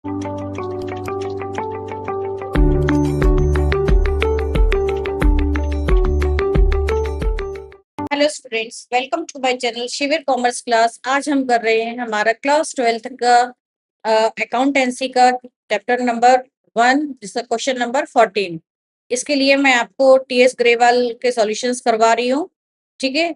Hello students, welcome to my channel Shivir commerce class. आज हम कर रहे हैं हमारा क्लास 12th का अकाउंटेंसी का चैप्टर नंबर 1, जिसका क्वेश्चन नंबर 14। इसके लिए मैं आपको टीएस ग्रेवाल के सॉल्यूशंस करवा रही हूँ। ठीक है।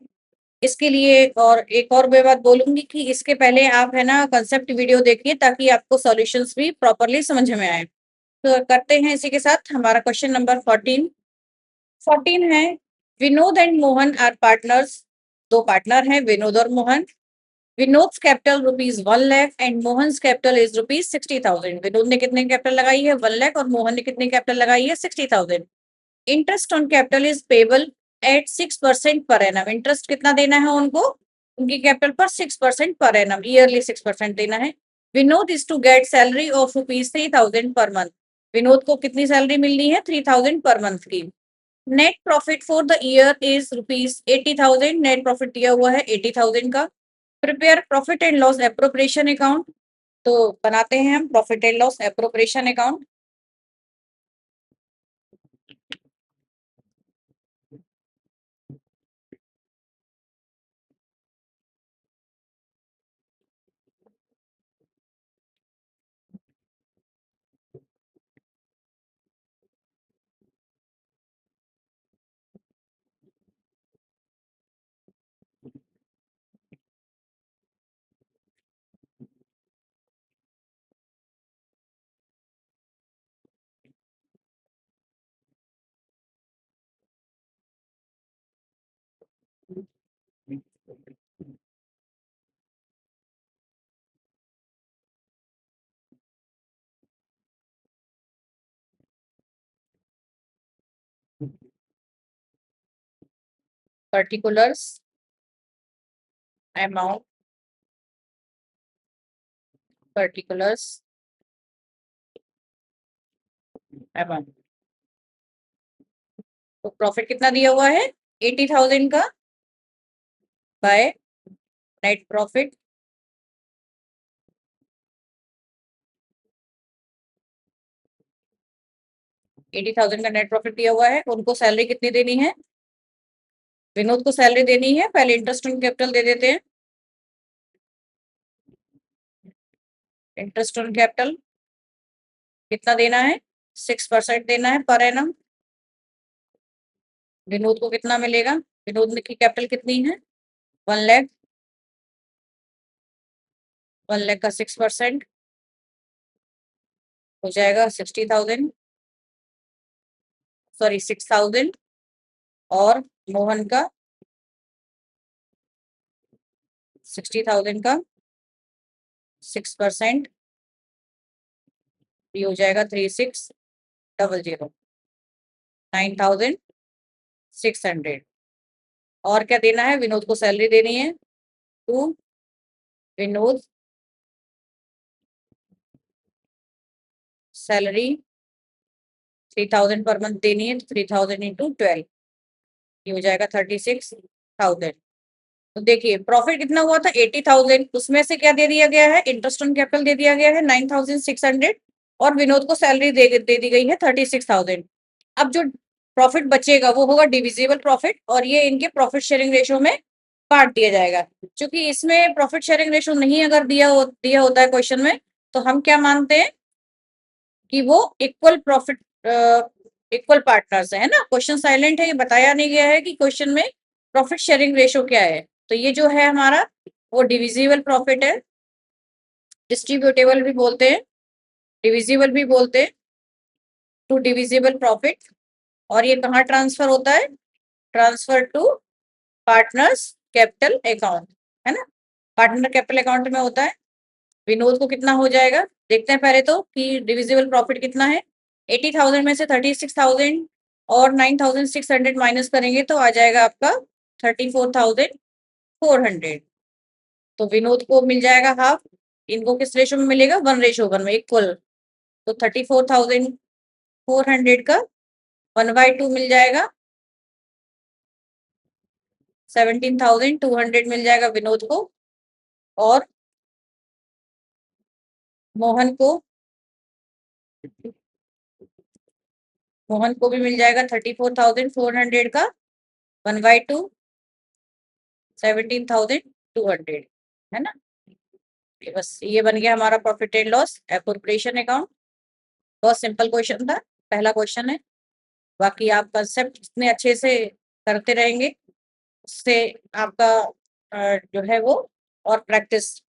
इसके लिए और एक और मैं बात बोलूंगी कि इसके पहले आप है ना कंसेप्ट वीडियो देखिए, ताकि आपको सॉल्यूशंस भी प्रॉपरली समझ में आए। तो करते हैं इसी के साथ हमारा क्वेश्चन नंबर 14 है। Vinod and Mohan are partners. दो पार्टनर हैं, विनोद और Mohan. Vinod capital ₹1,00,000 and Mohan capital is ₹60,000। Vinod ने कितने कैपिटल लगाई है? 1,00,000। और मोहन ने कितने कैपिटल लगाई है? 60,000। Interest on capital is payable eight 6% पर एनम। इंटरेस्ट कितना देना है उनको? उनकी कैपिटल पर 6% पर एनम, ईयरली 6% देना है। Vinod is to get salary of ₹3,000 per month. Vinod को कितनी सैलरी मिलनी है? 3,000 पर मंथ की। Net profit for the year is ₹80,000। Net profit दिया हुआ है 80,000 का। Prepare profit and loss appropriation account. तो बनाते हैं हम profit and loss appropriation account. Particulars amount, particulars amount. तो प्रॉफिट कितना दिया हुआ है? 80,000 का बाय नेट प्रॉफिट। 80,000 का नेट प्रॉफिट दिया हुआ है। उनको सैलरी कितनी देनी है? विनोद को सैलरी देनी है। पहले इंटरेस्ट ऑन कैपिटल दे देते हैं। इंटरेस्ट ऑन कैपिटल कितना देना है? 6% देना है पर एनम। विनोद को कितना मिलेगा? विनोद की कैपिटल कितनी है? 1,00,000। 1,00,000 का 6% हो जाएगा 60,000, सॉरी 6,000। और मोहन का 60,000 का 6% ये हो जाएगा 3600, 9,600। और क्या देना है? विनोद को सैलरी देनी है। To Vinod salary 3,000 per month देनी है। 3,000 इंटू 12 ये हो जाएगा 36,000। तो देखिए प्रॉफिट कितना हुआ था? 80,000। उसमें से क्या दे दिया गया है? इंटरेस्ट ऑन कैपिटल दे दिया गया है 9,600। और विनोद को सैलरी दे दी गई है 36,000। अब जो प्रॉफिट बचेगा वो होगा डिविजिबल प्रॉफिट, और ये इनके प्रॉफिट शेयरिंग रेशो में बांट दिया जाएगा। क्योंकि इसमें प्रॉफिट शेयरिंग रेशो नहीं अगर दिया होता है क्वेश्चन में, तो हम क्या मानते हैं कि वो इक्वल प्रॉफिट, इक्वल पार्टनर्स है ना। क्वेश्चन साइलेंट है, ये बताया नहीं गया है कि क्वेश्चन में प्रॉफिट शेयरिंग रेशो क्या है। तो ये जो है हमारा वो डिविजिबल प्रॉफिट है। डिस्ट्रीब्यूटेबल भी बोलते हैं, डिविजिबल भी बोलते हैं, टू डिविजिबल प्रॉफिट। और ये कहाँ ट्रांसफर होता है? Transfer to partners capital account, है ना। पार्टनर कैपिटल अकाउंट में होता है। विनोद को कितना हो जाएगा? देखते हैं पहले तो कि डिविजिबल प्रॉफिट कितना है। 80,000 में से 36,000 और 9,600 माइनस करेंगे तो आ जाएगा आपका 34,400। तो विनोद को मिल जाएगा हाफ। इनको किस रेशो में मिलेगा? 1:1 में, इक्वल। तो 34,400 का 1/2 मिल जाएगा। 17,200 मिल जाएगा विनोद को। और मोहन को मोहन को भी मिल जाएगा 34,400 का 1/2 17,200, है ना। बस ये बन गया हमारा profit and loss appropriation account. बहुत सिंपल क्वेश्चन था, पहला क्वेश्चन है। बाकी आप कंसेप्ट जितने अच्छे से करते रहेंगे उससे आपका जो है वो और प्रैक्टिस,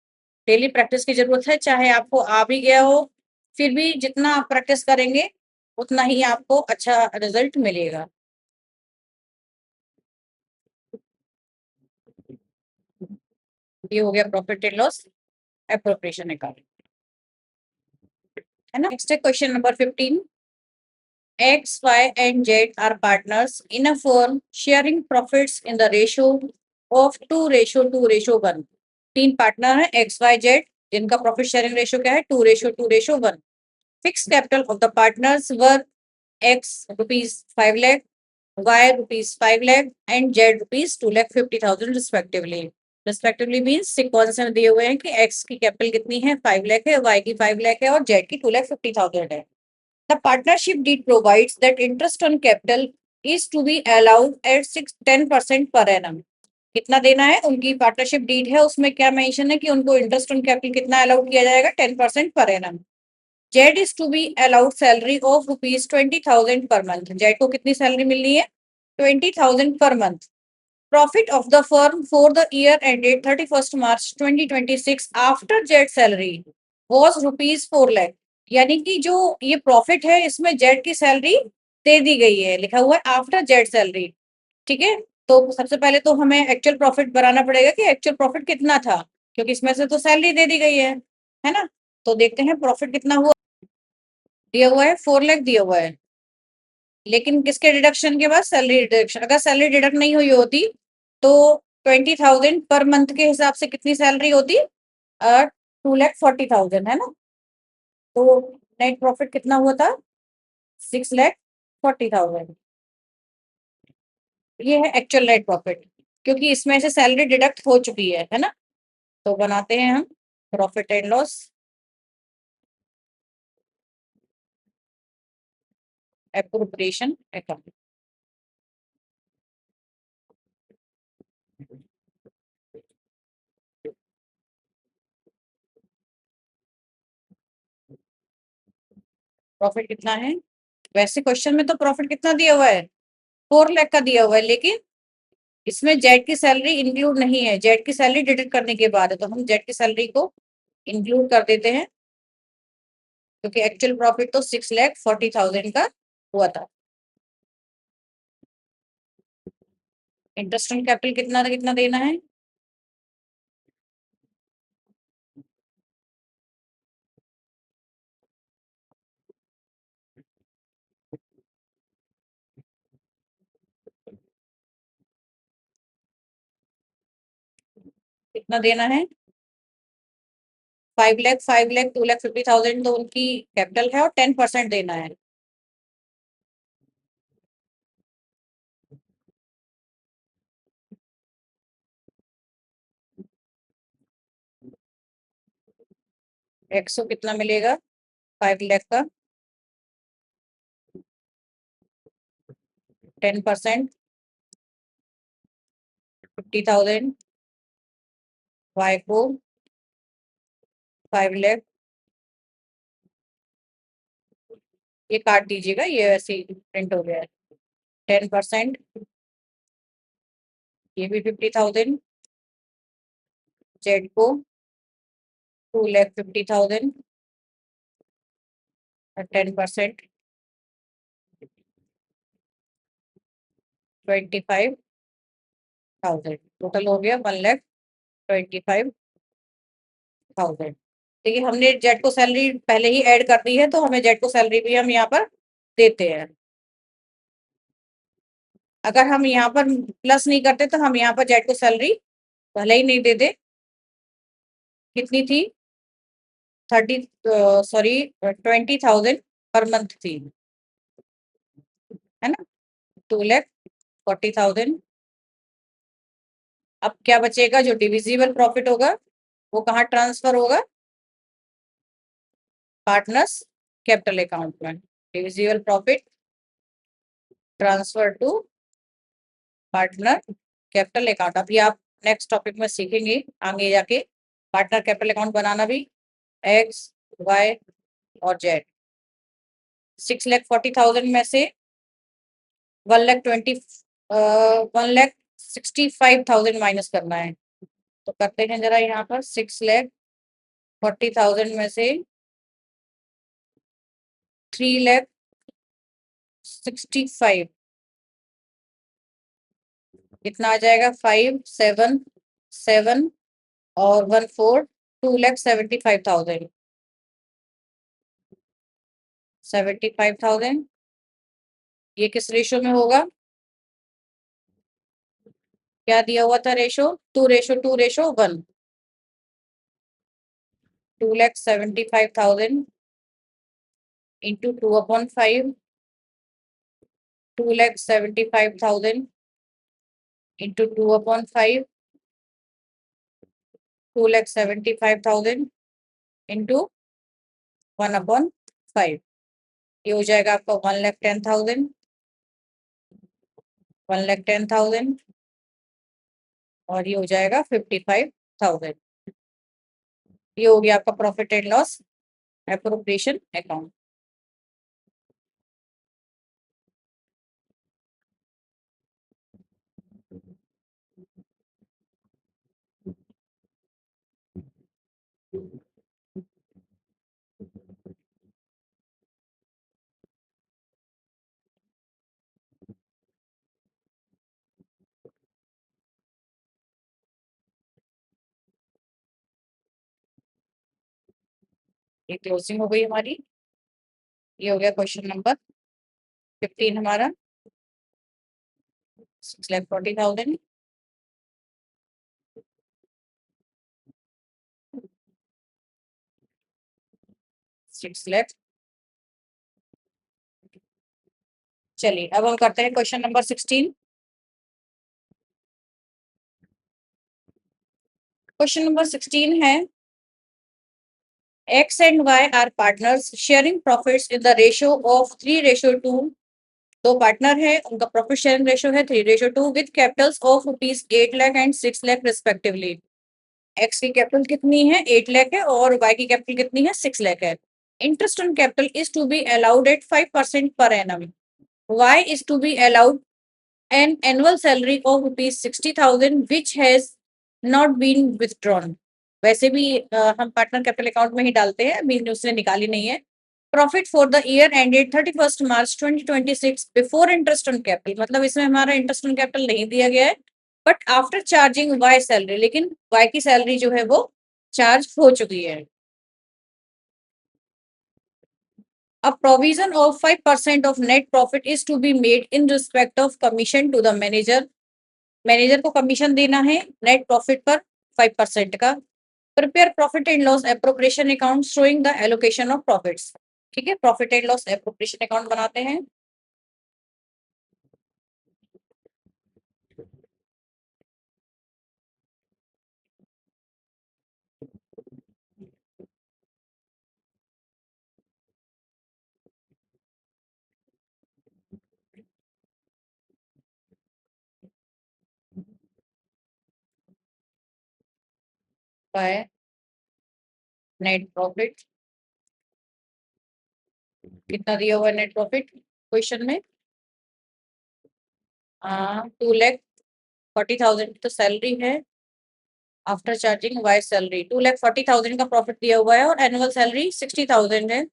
डेली प्रैक्टिस की जरूरत है। चाहे आपको आ भी गया हो, फिर भी जितना आप प्रैक्टिस करेंगे उतना ही आपको अच्छा रिजल्ट मिलेगा। ये हो गया profit and loss appropriation account, है ना। नेक्स्ट है question number 15। X, Y, and Z are partners in a firm sharing profits in the ratio of 2:2:1। तीन पार्टनर है X, Y, Z, जिनका प्रॉफिट शेयरिंग रेशियो क्या है 2:2:1। Fix capital of the partners were X rupees 5 lakh, Y rupees 5 lakh and Z rupees 2,50,000 respectively. Respectively means sequence में दिए हुए हैं कि X की कैपिटल कितनी है 5 लाख है, Y की 5 लाख है और Z की 2,50,000 है। The partnership deed provides that interest on capital is to be allowed at 10% per annum। कितना देना है, उनकी पार्टनरशिप डीड है उसमें क्या मेंशन है कि उनको इंटरेस्ट ऑन कैपिटल कितना अलाउड किया जाएगा 10% per annum. Z is to be allowed salary of ₹20,000 per month. Z को कितनी सैलरी मिलनी है 20,000 per month. Profit of the firm for the year ended 31 March 2026 after Z salary was ₹4 lakh. यानी कि जो ये प्रॉफिट है इसमें जेड की सैलरी दे दी गई है, लिखा हुआ है आफ्टर जेड सैलरी। ठीक है, तो सबसे पहले तो हमें एक्चुअल प्रॉफिट बनाना पड़ेगा कि एक्चुअल प्रॉफिट कितना था, क्योंकि इसमें से तो सैलरी दे दी गई है ना। तो देखते हैं प्रॉफिट कितना हुआ। दिया हुआ है 4 लाख दिया हुआ है, लेकिन किसके डिडक्शन के बाद सैलरी डिडक्शन। अगर सैलरी डिडक्ट नहीं हुई होती तो 20,000 पर मंथ के हिसाब से कितनी सैलरी होती 2,40,000, है ना। तो नेट प्रॉफिट कितना हुआ था 6,40,000। ये है एक्चुअल नेट प्रॉफिट, क्योंकि इसमें से सैलरी डिडक्ट हो चुकी है ना। तो बनाते हैं हम profit and loss appropriation account. Profit कितना है, वैसे क्वेश्चन में तो प्रॉफिट कितना दिया हुआ है 4 लाख का दिया हुआ है, लेकिन इसमें जेड की सैलरी इंक्लूड नहीं है। जेड की सैलरी डिडक्ट करने के बाद है, तो हम जेड की सैलरी को इंक्लूड कर देते हैं, क्योंकि एक्चुअल प्रॉफिट तो 6,40,000 का हुआ था। इंटरेस्ट ऑन कैपिटल कितना कितना देना है, कितना देना है 5 लाख 5 लाख 2,50,000 तो उनकी कैपिटल है और 10% देना है। एक्स को कितना मिलेगा 5 लाख का 10% 50,000, वाई को 5 लाख। ये काट दीजिएगा, ये ऐसे ही प्रिंट हो गया है। 10% ये भी 50,000, जेड को 2,50,000 और 10% 25,000, टोटल हो गया 1,25,000। देखिए हमने जेड को सैलरी पहले ही ऐड कर दी है, तो हमें जेड को सैलरी भी हम यहाँ पर देते हैं। अगर हम यहाँ पर प्लस नहीं करते तो हम यहाँ पर जेड को सैलरी भले ही नहीं देते। कितनी थी 20,000 पर मंथ थी, है ना। 2,40,000। अब क्या बचेगा, जो डिविजिबल प्रॉफिट होगा वो कहाँ ट्रांसफर होगा, पार्टनर्स कैपिटल अकाउंट में, divisible profit transfer to partner capital account. अभी आप नेक्स्ट टॉपिक में सीखेंगे आगे जाके पार्टनर कैपिटल अकाउंट बनाना भी, एक्स वाई और जेड। 6,40,000 में से 1,65,000 माइनस करना है, तो करते हैं जरा यहाँ पर। 6,40,000 में से 3,65,000 कितना आ जाएगा? 577 और 14 2,75,000। 75,000 ये किस रेशो में होगा? क्या दिया हुआ था रेशो? 2:2:1। 2,75,000 into 2/5, 2,75,000 into 2/5, 2,75,000 into 1/5। ये हो जाएगा आपका 1,10,000, 1,10,000 और ये हो जाएगा 55,000। ये हो गया आपका profit and loss appropriation account. ये क्लोजिंग हो गई हमारी। ये हो गया क्वेश्चन नंबर 15 हमारा। 6,40,000 6 लाख। चलिए अब हम करते हैं क्वेश्चन नंबर 16। क्वेश्चन नंबर 16 है, X and Y are partners sharing profits in the ratio of 3:2। दो पार्टनर है, उनका प्रॉफिट शेयरिंग रेशियो है 3:2 with Capitals of rupees 8 lakh and 6 lakh respectively. X की कैपिटल कितनी है? 8 लाख है और वाई की कैपिटल कितनी है? 6 लाख है। Interest on capital is to be allowed at 5% per annum. Y is to be allowed an annual salary of rupees 60,000 which has not been withdrawn. वैसे भी हम पार्टनर कैपिटल अकाउंट में ही डालते हैं, अभी उसने निकाली नहीं है। Profit for the year ended 31 March 2026 before interest on capital, मतलब इसमें हमारा इंटरेस्ट ऑन कैपिटल नहीं दिया गया है, but after charging Y salary, लेकिन वाई की सैलरी जो है वो चार्ज हो चुकी है। A provision of 5% of net profit is to be made in respect of commission to the manager। Manager को कमीशन देना है नेट प्रॉफिट पर 5% का। Prepare profit and loss appropriation account showing the allocation of profits. ठीक है, profit and loss appropriation account बनाते हैं। By net profit कितना दिया हुआ है नेट प्रॉफिट क्वेश्चन में? 2,40,000 तो सैलरी है, आफ्टर चार्जिंग वाई सैलरी 2,40,000 का प्रॉफिट दिया हुआ है और एनुअल सैलरी 60,000 है।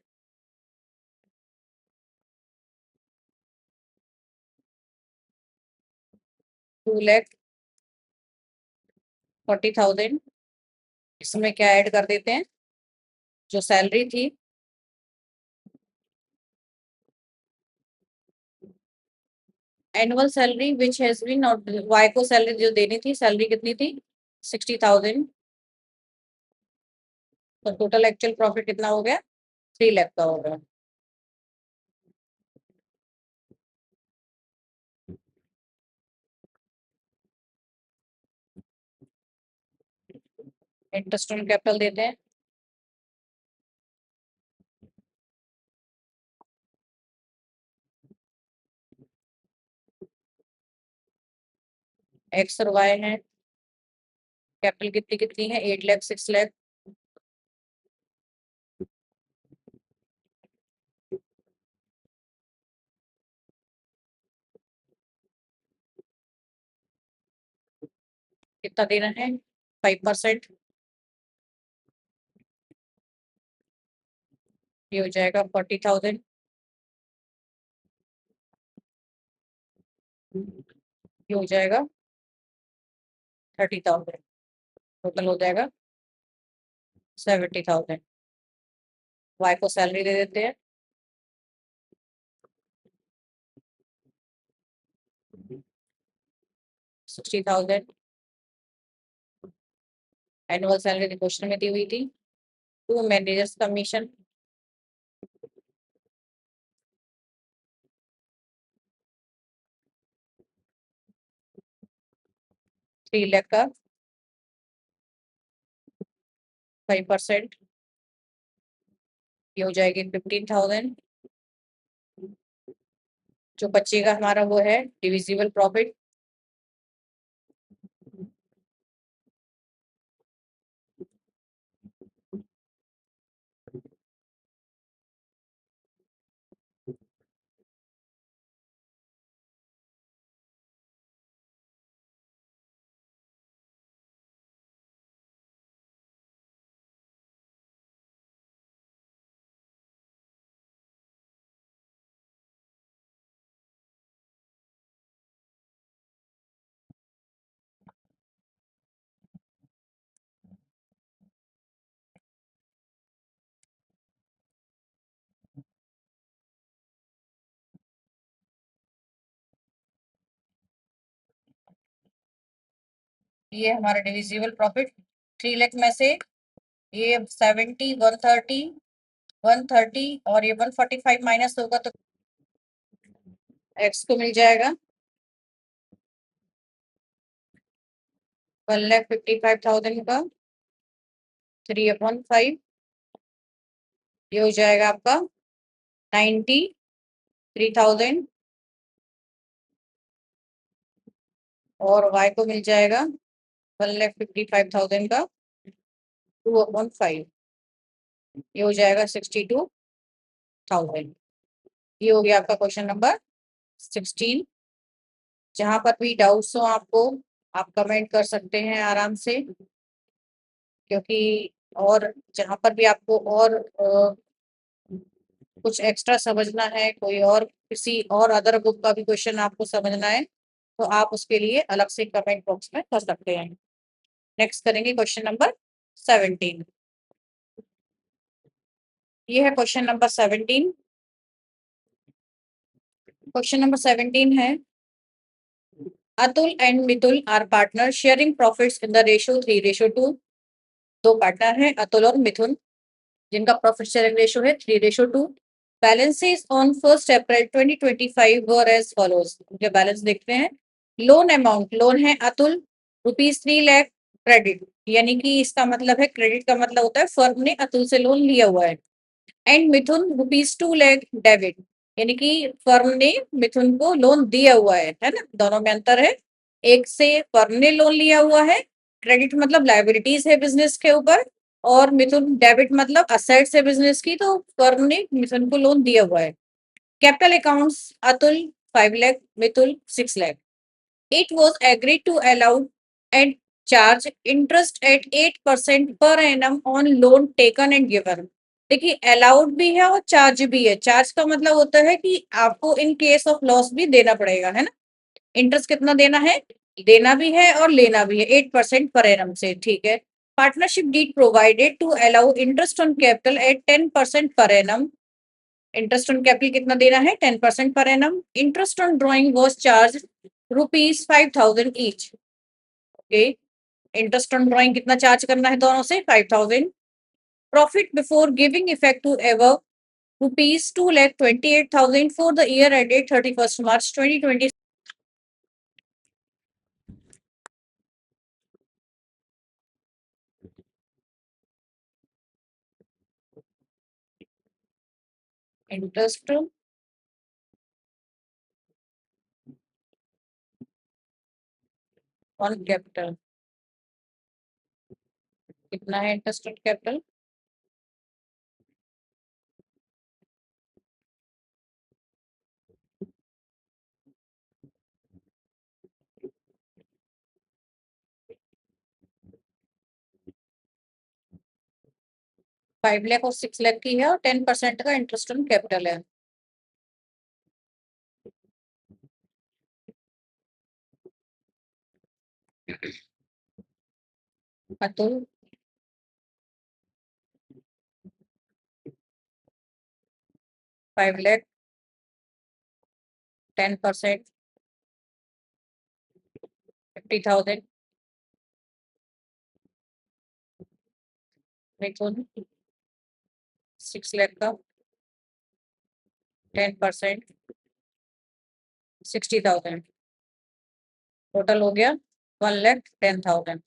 2,40,000 इसमें क्या ऐड कर देते हैं? जो सैलरी थी annual salary which has been not, Y को सैलरी जो देनी थी, सैलरी कितनी थी? 60,000। तो टोटल एक्चुअल प्रॉफिट कितना हो गया? 3 लाख का होगा। इंटरेस्ट ऑन कैपिटल देते हैं। एक्स और वाई है। कैपिटल कितनी कितनी है? 8 लाख 6 लाख। कितना देना है? 5%। ये हो जाएगा 40,000। ये हो जाएगा 30,000। टोटल हो जाएगा 70,000। वाई को सैलरी दे देते हैं। 60,000 एनुअल सैलरी क्वेश्चन में दी हुई थी। To managers commission. 3 लाख का 5%। ये हो जाएगी 15,000। जो बचेगा हमारा वो है डिविजिबल प्रॉफिट। ये हमारा डिविजिबल प्रॉफिट 3 लाख में से ये 70, 130, 130 और ये 145 माइनस होगा तो एक्स को मिल जाएगा 1,55,000 का 3/5। ये हो जाएगा आपका 93,000 और वाई को मिल जाएगा 1,55,000 का 2/5। ये हो जाएगा 62,000। ये हो गया आपका क्वेश्चन नंबर 16। जहां पर भी डाउट्स हो आपको, आप कमेंट कर सकते हैं आराम से, क्योंकि और जहां पर भी आपको और कुछ एक्स्ट्रा समझना है, कोई और किसी और अदर बुक का भी क्वेश्चन आपको समझना है, तो आप उसके लिए अलग से कमेंट बॉक्स में कर सकते हैं। नेक्स्ट करेंगे क्वेश्चन नंबर 17। ये है क्वेश्चन नंबर 17। क्वेश्चन नंबर 17 है Atul and Mitul are partner sharing profits in the ratio 3:2। दो पार्टनर हैं अतुल और मिथुन, जिनका प्रॉफिट शेयरिंग रेशियो है 3:2। Balances on 1 April 2025 were as follows. उनके बैलेंस देखते हैं। लोन अमाउंट, लोन है अतुल ₹3 लाख। क्रेडिट यानी कि इसका मतलब है, क्रेडिट का मतलब होता है फर्म ने अतुल से लोन लिया हुआ है। एंड मिथुन ₹2 लाख डेबिट, यानी कि फर्म ने मिथुन को लोन दिया हुआ है ना, दोनों में अंतर है। एक से फर्म ने लोन लिया हुआ है, क्रेडिट मतलब लाइबिलिटीज है बिजनेस के ऊपर, और मिथुन डेबिट मतलब असेट्स है बिजनेस की, तो फर्म ने मिथुन को लोन दिया हुआ है। Capital accounts Atul 5 lakh, Mithun 6 lakh. It was agreed to allow and charge interest at 8% per annum on loan taken and given। देखिए अलाउड भी है और चार्ज भी है। चार्ज का मतलब होता है कि आपको इन केस ऑफ लॉस भी देना पड़ेगा, है ना। इंटरेस्ट कितना देना है? देना भी है और लेना भी है 8% पर एनम से, ठीक है। Partnership deed provided to allow interest on capital at 10% per annum. Interest on capital कितना देना है? 10% per annum. Interest on drawing was charge ₹5,000 each. Okay, interest on drawing कितना चार्ज करना है दोनों से? 5,000। Profit before giving effect to ever ₹2,28,000 for the year ended 31st March 2020। Interest on capital कितना है इंटरेस्ट ऑन कैपिटल? 5 लाख और 6 लाख की है और 10% का इंटरेस्ट ऑन कैपिटल है। अतुल 5 लाख 10% 50,000। मिथुन 6 लाख का 10% 60,000। टोटल हो गया 1,10,000।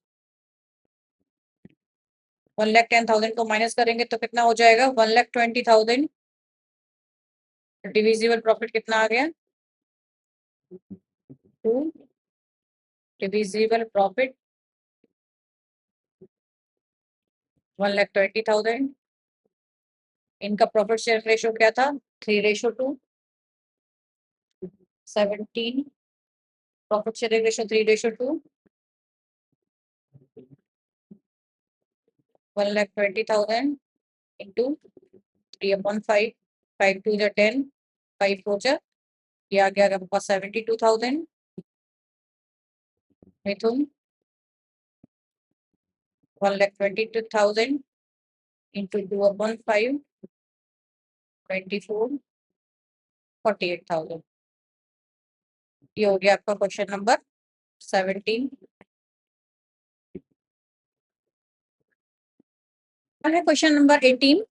1,10,000 को माइनस करेंगे तो कितना हो जाएगा? 1,20,000। डिविजिबल प्रॉफिट कितना आ गया? 2 डिविजिबल प्रॉफिट 1,20,000। इनका प्रॉफिट शेयर रेशो क्या था? 3:2। 17 प्रॉफिट शेयरिंग रेशो 3:2। 1,20,000 इंटू 3/5। 5 2 10, 5 4 ये आ गया आपका 72,000। मिथुन 1,22,000 इंटू 2/5 24 48,000। ये हो गया आपका क्वेश्चन नंबर 17। है question number 18।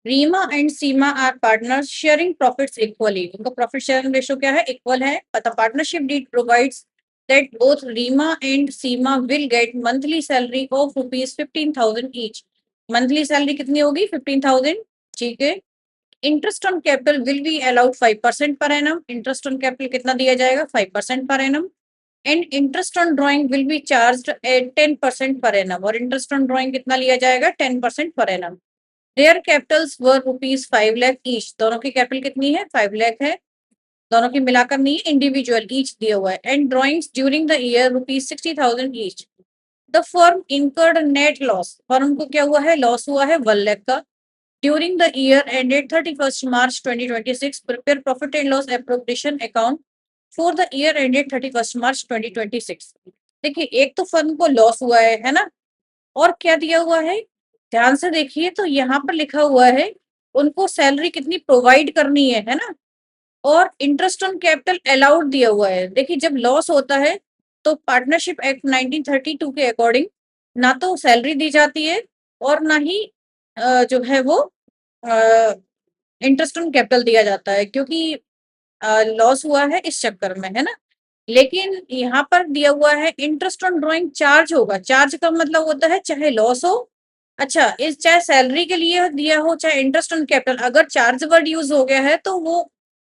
Rima and Seema are partners sharing profits equally. उनका प्रॉफिट शेयरिंग रेशो क्या है? इक्वल है। The partnership deed provides that both Rima and Seema will get monthly salary of rupees 15,000 each। Monthly salary कितनी होगी? 15,000। ठीक है। Interest on capital will be allowed 5% per annum. Interest on capital कितना दिया जाएगा? 5% per annum. And interest on drawing will be charge eight 10% per annum. और interest on drawing कितना लिया जाएगा? 10% per annum. There Capitals were rupees 5 lakh each. दोनों की capital कितनी है? 5 लाख है। दोनों की मिलाकर नहीं, इंडिविजुअल ईच दिया हुआ है। And drawings during the year rupees 60,000 each. The firm incurred net loss. Firm को क्या हुआ है? लॉस हुआ है 1 लाख का। During the year ended 31 March 2026 prepare profit and loss appropriation account for the year ended 31 मार्च 2026। देखिए, एक तो फर्म को लॉस हुआ है ना? और क्या दिया हुआ है? ध्यान से देखिए तो यहाँ पर लिखा हुआ है उनको सैलरी कितनी प्रोवाइड करनी है ना? और इंटरेस्ट ऑन कैपिटल अलाउड दिया हुआ है। देखिए, जब लॉस होता है तो पार्टनरशिप एक्ट 1932 के अकॉर्डिंग ना तो सैलरी दी जाती है और ना ही जो है वो इंटरेस्ट ऑन कैपिटल दिया जाता है, क्योंकि लॉस हुआ है इस चक्कर में, है ना? लेकिन यहाँ पर दिया हुआ है इंटरेस्ट ऑन ड्रॉइंग चार्ज होगा। चार्ज का मतलब होता है चाहे लॉस हो, अच्छा, इस चाहे सैलरी के लिए दिया हो चाहे इंटरेस्ट ऑन कैपिटल, अगर चार्ज वर्ड यूज हो गया है तो वो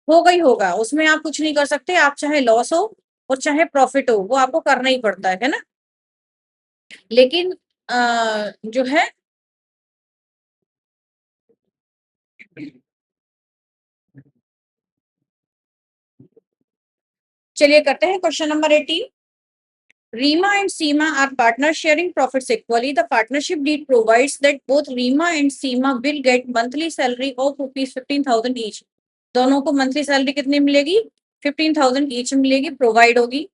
होगा ही होगा, उसमें आप कुछ नहीं कर सकते। आप चाहे लॉस हो और चाहे प्रॉफिट हो, वो आपको करना ही पड़ता है ना? लेकिन जो है चलिए करते हैं question number 18। Rima and Seema are partners sharing profits equally. The partnership deed provides that both Rima and Seema will get monthly salary of rupees 15,000 each. दोनों को मंथली सैलरी कितनी मिलेगी? 15,000 ईच मिलेगी, प्रोवाइड होगी।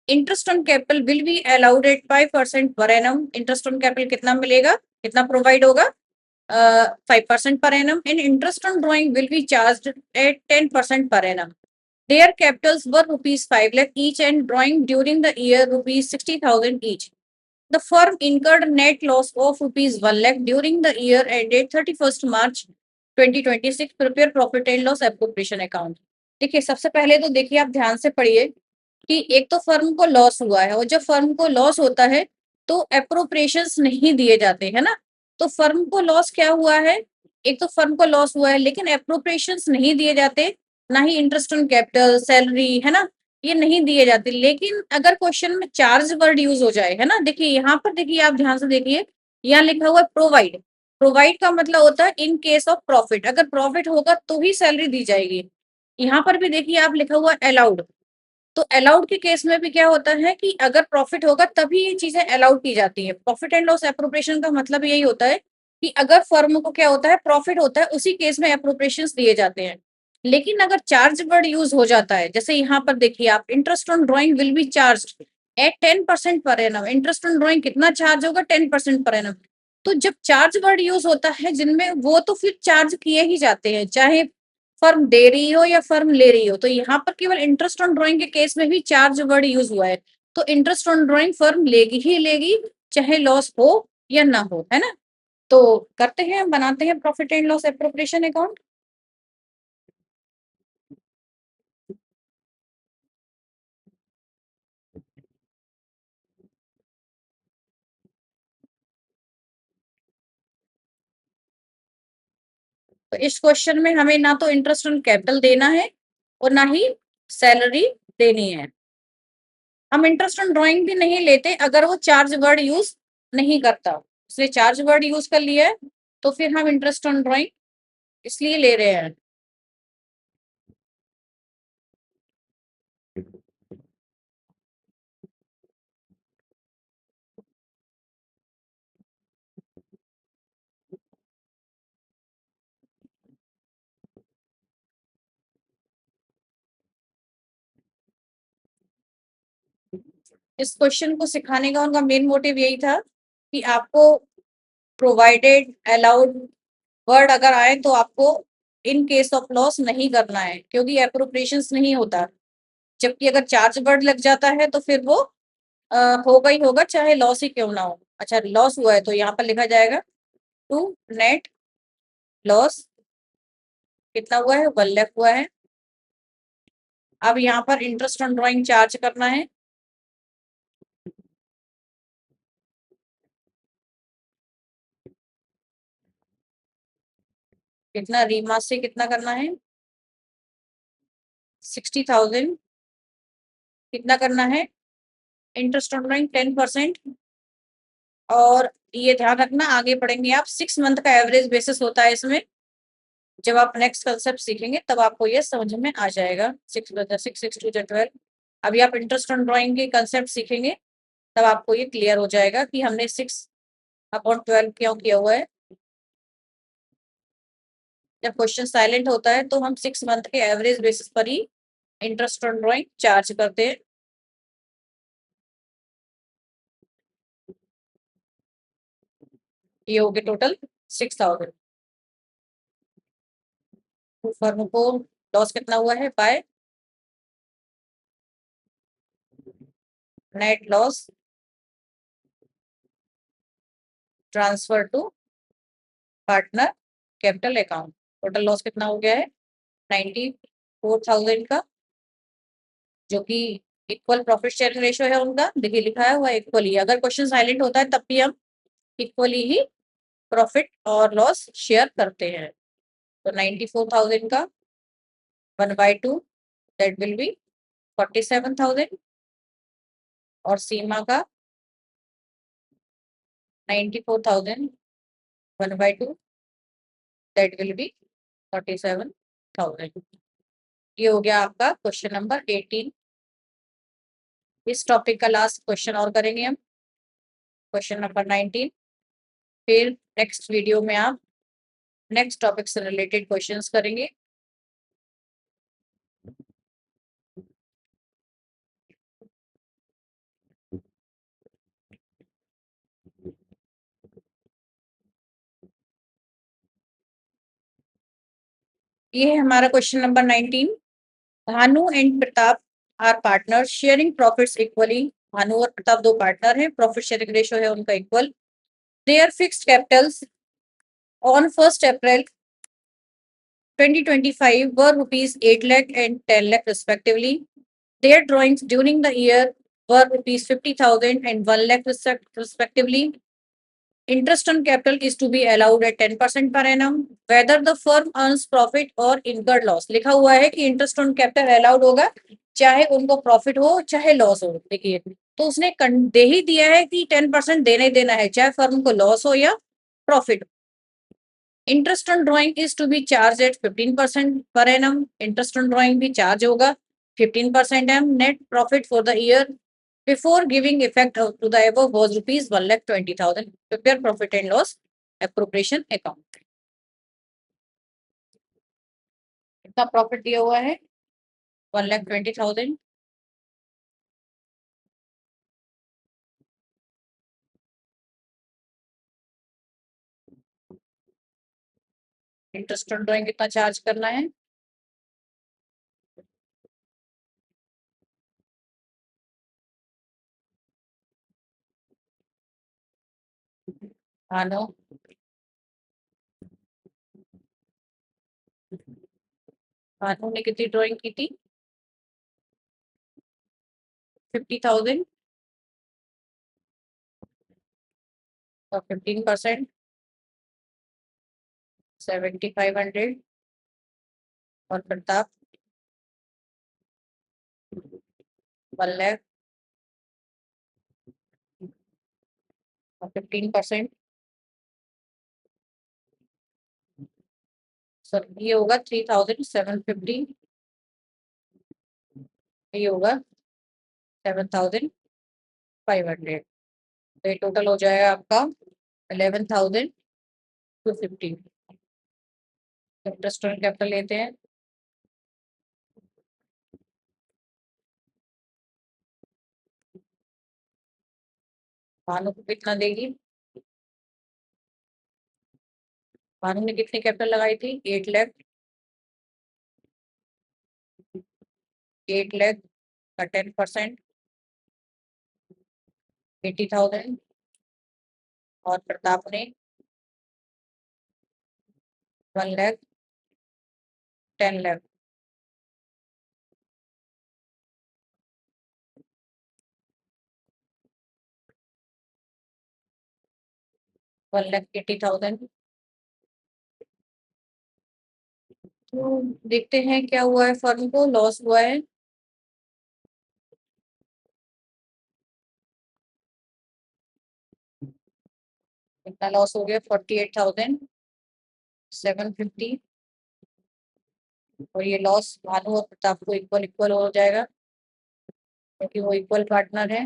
Interest on capital will be allowed at 5% per annum. Interest on capital कितना मिलेगा? कितना provide होगा? 5% per annum, and interest on drawing will be charged at 10% per annum. Their capitals were rupees 5 lakh each and drawing during the year rupees 60,000 each. The firm incurred net loss of rupees 1 lakh during the year ended 31st March 2026. Prepare profit and loss appropriation account. देखिए, सबसे पहले तो देखिए आप ध्यान से पढ़िए कि एक तो फर्म को लॉस हुआ है और जब फर्म को लॉस होता है तो अप्रोप्रिएशंस नहीं दिए जाते, है ना? तो फर्म को लॉस क्या हुआ है? एक तो फर्म को लॉस हुआ है लेकिन अप्रोप्रिएशंस नहीं दिए जाते, ना ही इंटरेस्ट ऑन कैपिटल, सैलरी, है ना? ये नहीं दिए जाते। लेकिन अगर क्वेश्चन में चार्ज वर्ड यूज हो जाए, है ना, देखिए यहाँ पर, देखिए आप ध्यान से देखिए, यहाँ लिखा हुआ है प्रोवाइड। प्रोवाइड का मतलब होता है इन केस ऑफ प्रॉफिट, अगर प्रॉफिट होगा तो ही सैलरी दी जाएगी। यहाँ पर भी देखिए आप लिखा हुआ है अलाउड, तो अलाउड के केस में भी क्या होता है कि अगर प्रॉफिट होगा तभी ये चीजें अलाउड की जाती है। प्रॉफिट एंड लॉस एप्रोप्रिएशन का मतलब यही होता है कि अगर फर्म को क्या होता है, प्रॉफिट होता है, उसी केस में एप्रोप्रिएशंस दिए जाते हैं। लेकिन अगर चार्ज वर्ड यूज हो जाता है, जैसे यहाँ पर देखिए आप, interest on drawing will be charge eight 10% per annum. Interest on drawing कितना चार्ज होगा? 10% पर एनम। तो जब चार्ज वर्ड यूज होता है जिनमें, वो तो फिर चार्ज किए ही जाते हैं, चाहे फर्म दे रही हो या फर्म ले रही हो। तो यहाँ पर केवल इंटरेस्ट ऑन ड्रॉइंग के केस में भी चार्ज वर्ड यूज हुआ है, तो इंटरेस्ट ऑन ड्रॉइंग फर्म लेगी ही लेगी, चाहे लॉस हो या ना हो, है ना। तो करते हैं, बनाते हैं profit and loss appropriation account. तो इस क्वेश्चन में हमें ना तो इंटरेस्ट ऑन कैपिटल देना है और ना ही सैलरी देनी है। हम इंटरेस्ट ऑन ड्रॉइंग भी नहीं लेते अगर वो चार्ज वर्ड यूज नहीं करता। उसने चार्ज वर्ड यूज कर लिया है तो फिर हम इंटरेस्ट ऑन ड्रॉइंग इसलिए ले रहे हैं। इस क्वेश्चन को सिखाने का उनका मेन मोटिव यही था कि आपको प्रोवाइडेड, अलाउड वर्ड अगर आए तो आपको इन केस ऑफ लॉस नहीं करना है, क्योंकि अप्रोप्रिएशंस नहीं होता। जबकि अगर चार्ज वर्ड लग जाता है तो फिर वो होगा ही होगा, चाहे लॉस ही क्यों ना हो। अच्छा, लॉस हुआ है तो यहाँ पर लिखा जाएगा टू नेट लॉस, कितना हुआ है? 1 लाख हुआ है। अब यहाँ पर इंटरेस्ट ऑन ड्रॉइंग चार्ज करना है, कितना? रीमा से कितना करना है? 60,000। कितना करना है? Interest on drawing 10%। और ये ध्यान रखना, आगे पढ़ेंगे आप, 6 मंथ का एवरेज बेसिस होता है इसमें। जब आप नेक्स्ट कंसेप्ट सीखेंगे तब आपको ये समझ में आ जाएगा। 6 6 6 2 12। अभी आप इंटरेस्ट ऑन ड्रॉइंग के कंसेप्ट सीखेंगे तब आपको ये क्लियर हो जाएगा कि हमने 6/12 क्यों किया हुआ है। जब क्वेश्चन साइलेंट होता है तो हम 6 मंथ के एवरेज बेसिस पर ही इंटरेस्ट ऑन ड्रॉइंग चार्ज करते हैं। ये हो गए टोटल 6,000। फर्म को लॉस कितना हुआ है? By net loss transfer to partner capital account. Total loss कितना हो गया है? 94,000 का, जो कि इक्वल प्रॉफिट शेयरिंग रेशियो है उनका। देखिए लिखा है हुआ इक्वली, अगर क्वेश्चन साइलेंट होता है तब भी हम इक्वली ही प्रॉफिट और लॉस शेयर करते हैं। तो 94,000 का 1/2, दैट विल बी 47,000। और सीमा का 94,000 1/2, दैट विल बी 47,000। ये हो गया आपका क्वेश्चन नंबर 18। इस टॉपिक का लास्ट क्वेश्चन और करेंगे हम, क्वेश्चन नंबर 19। फिर नेक्स्ट वीडियो में आप नेक्स्ट टॉपिक से रिलेटेड क्वेश्चंस करेंगे। ये है हमारा question number 19। Bhanu and Pratap are partner sharing profits equally. Bhanu और प्रताप दो पार्टनर हैं, प्रॉफिट शेयरिंग रेशियो है उनका equal. Their fixed capitals on 1 April 2025 were rupees 8 lakh and 10 lakh respectively. Their drawings during the year were rupees 50,000 and 1 lakh respectively. Interest on capital is to be allowed at 10% per annum. Whether the firm earns profit or incurred loss, लिखा हुआ है कि interest on capital allowed होगा चाहे उनको profit हो चाहे loss हो। देखिए, तो उसने दे ही दिया है कि 10% देना ही देना है, चाहे फर्म को लॉस हो या profit. Interest on drawing is to be charge at 15% per annum. Interest on drawing भी चार्ज होगा 15% एम। Net profit for the year before giving effect to the above was rupees 1,20,000। Prepare profit and loss appropriation account. कितना profit दिया हुआ है? 1,20,000। Interest on drawing कितना charge करना है? हाँ नो, भानु ने कितनी ड्राइंग की थी? 50,000 और 15% 7,500। और प्रताप 1,00,000 और 15%। सर ये होगा 3,750। ये होगा 7,500। तो ये टोटल हो जाएगा आपका 11,250। इंटरेस्ट कैपिटल लेते हैं। भानु को कितना देगी? भानु ने कितनी कैपिटल लगाई थी? 8,00,000। 8,00,000 का 10% 80,000। और प्रताप ने 1,00,000 10,00,000 1,80,000। तो देखते हैं क्या हुआ है, फर्म को लॉस हुआ है। कितना लॉस हो गया? 48,750। और ये लॉस भानु और प्रताप को इक्वल इक्वल हो जाएगा क्योंकि वो इक्वल पार्टनर है।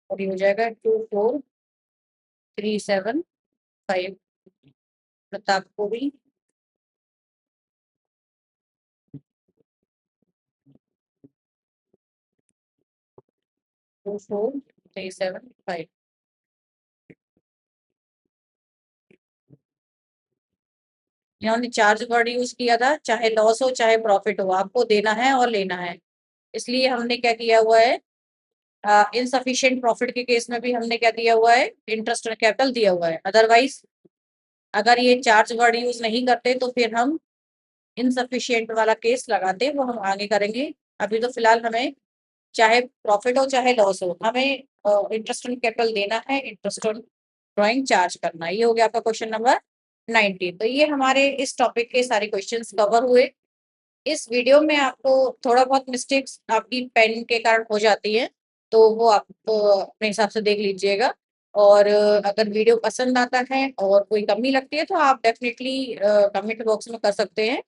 और ये हो जाएगा 24,375। प्रताप को भी 24,375। इन्होंने चार्ज वर्ड यूज किया था, चाहे लॉस हो चाहे प्रॉफिट हो आपको देना है और लेना है। इसलिए हमने क्या किया हुआ है, इनसफिशिएंट प्रॉफिट के केस में भी हमने क्या दिया हुआ है? इंटरेस्ट और कैपिटल दिया हुआ है। अदरवाइज अगर ये चार्ज वर्ड यूज नहीं करते तो फिर हम इनसफिशिएंट वाला केस लगाते, वो हम आगे करेंगे। अभी तो फिलहाल हमें चाहे प्रॉफिट हो चाहे लॉस हो, हमें इंटरेस्ट ऑन कैपिटल देना है, इंटरेस्ट ऑन ड्राइंग चार्ज करना है। ये हो गया आपका क्वेश्चन नंबर 19। तो ये हमारे इस टॉपिक के सारे क्वेश्चंस कवर हुए। इस वीडियो में आपको थोड़ा बहुत मिस्टेक्स आपकी पेन के कारण हो जाती है, तो वो आप अपने हिसाब से देख लीजिएगा। और अगर वीडियो पसंद आता है और कोई कमी लगती है तो आप डेफिनेटली कमेंट बॉक्स में कर सकते हैं।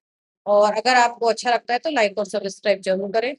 और अगर आपको अच्छा लगता है तो लाइक और सब्सक्राइब जरूर करें।